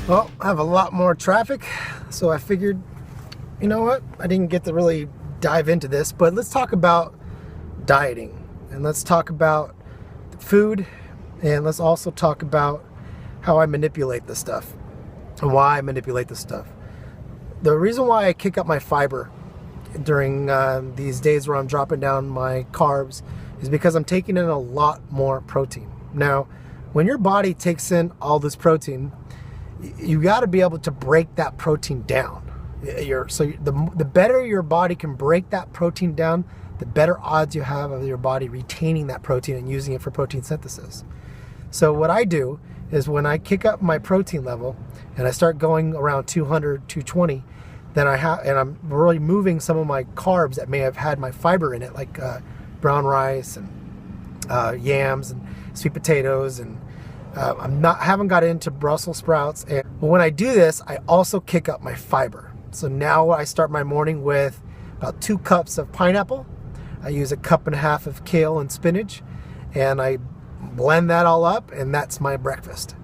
Well, I have a lot more traffic, so I figured, you know what? I didn't get to really dive into this, but let's talk about dieting, and let's talk about food, and let's also talk about how I manipulate this stuff and why I manipulate this stuff. The reason why I kick up my fiber during these days where I'm dropping down my carbs is because I'm taking in a lot more protein. Now, when your body takes in all this protein, you got to be able to break that protein down. The better your body can break that protein down, the better odds you have of your body retaining that protein and using it for protein synthesis. So what I do is when I kick up my protein level and I start going around 200, 220, then I'm really moving some of my carbs that may have had my fiber in it, like brown rice and yams and sweet potatoes, and haven't got into Brussels sprouts. But when I do this, I also kick up my fiber. So now I start my morning with about 2 cups of pineapple. I use a 1.5 cups of kale and spinach, and I blend that all up, and that's my breakfast.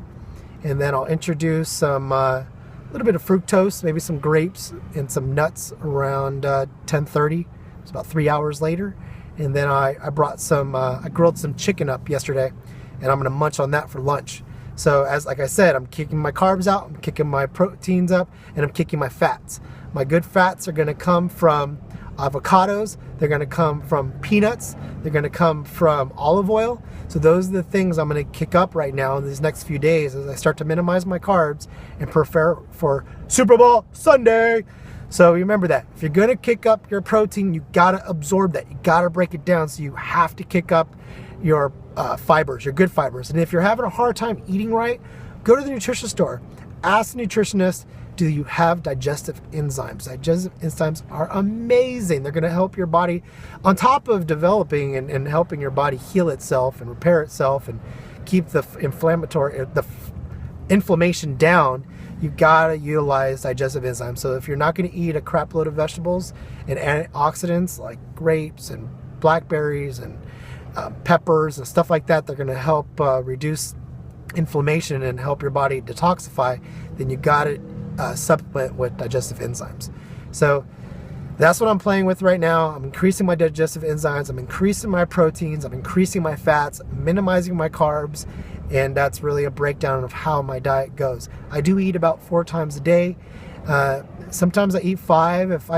And then I'll introduce some little bit of fructose, maybe some grapes and some nuts around 10:30. It's about 3 hours later. And then I grilled some chicken up yesterday, and I'm gonna munch on that for lunch. So like I said, I'm kicking my carbs out, I'm kicking my proteins up, and I'm kicking my fats. My good fats are gonna come from avocados, they're gonna come from peanuts, they're gonna come from olive oil. So those are the things I'm gonna kick up right now in these next few days as I start to minimize my carbs and prepare for Super Bowl Sunday. So remember that. If you're gonna kick up your protein, you gotta absorb that. You gotta break it down. So you have to kick up your fibers, your good fibers. And if you're having a hard time eating right, go to the nutrition store. Ask the nutritionist, do you have digestive enzymes? Digestive enzymes are amazing. They're gonna help your body, on top of developing and helping your body heal itself and repair itself and keep the inflammation down. You gotta utilize digestive enzymes. So if you're not gonna eat a crap load of vegetables and antioxidants like grapes and blackberries and peppers and stuff like that, they're gonna help reduce inflammation and help your body detoxify, then you gotta supplement with digestive enzymes. So that's what I'm playing with right now. I'm increasing my digestive enzymes, I'm increasing my proteins, I'm increasing my fats, minimizing my carbs, and that's really a breakdown of how my diet goes. I do eat about 4 times a day. Sometimes I eat 5. If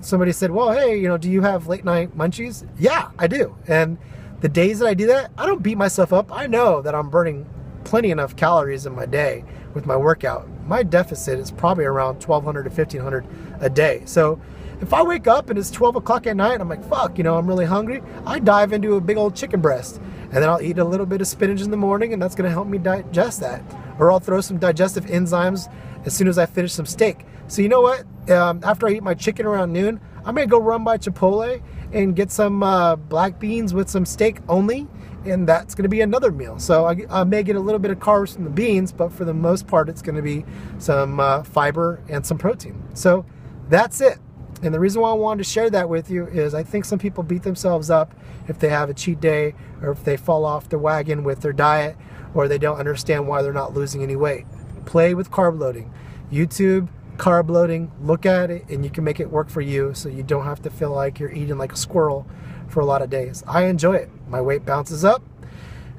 somebody said, well, hey, do you have late night munchies? Yeah, I do. And the days that I do that, I don't beat myself up. I know that I'm burning plenty enough calories in my day with my workout. My deficit is probably around 1,200 to 1,500 a day. So if I wake up and it's 12 o'clock at night and I'm like, fuck, I'm really hungry, I dive into a big old chicken breast. And then I'll eat a little bit of spinach in the morning, and that's going to help me digest that. Or I'll throw some digestive enzymes as soon as I finish some steak. So you know what? After I eat my chicken around noon, I may go run by Chipotle and get some black beans with some steak only, and that's going to be another meal. So I may get a little bit of carbs from the beans, but for the most part, it's going to be some fiber and some protein. So that's it. And the reason why I wanted to share that with you is I think some people beat themselves up if they have a cheat day or if they fall off the wagon with their diet or they don't understand why they're not losing any weight. Play with carb loading. YouTube, carb loading, look at it, and you can make it work for you so you don't have to feel like you're eating like a squirrel for a lot of days. I enjoy it. My weight bounces up,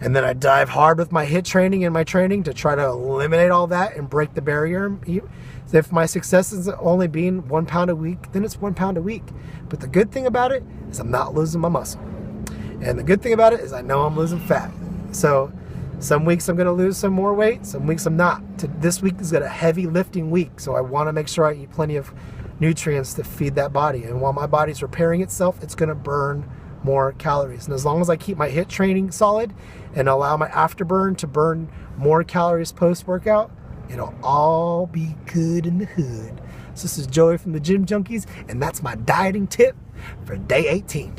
and then I dive hard with my HIIT training and my training to try to eliminate all that and break the barrier. If my success is only being 1 pound a week, then it's 1 pound a week. But the good thing about it is I'm not losing my muscle. And the good thing about it is I know I'm losing fat. So some weeks I'm going to lose some more weight, some weeks I'm not. This week is a heavy lifting week, so I want to make sure I eat plenty of nutrients to feed that body. And while my body's repairing itself, it's going to burn more calories. And as long as I keep my HIIT training solid and allow my afterburn to burn more calories post-workout, it'll all be good in the hood. So this is Joey from the Gym Junkies, and that's my dieting tip for day 18.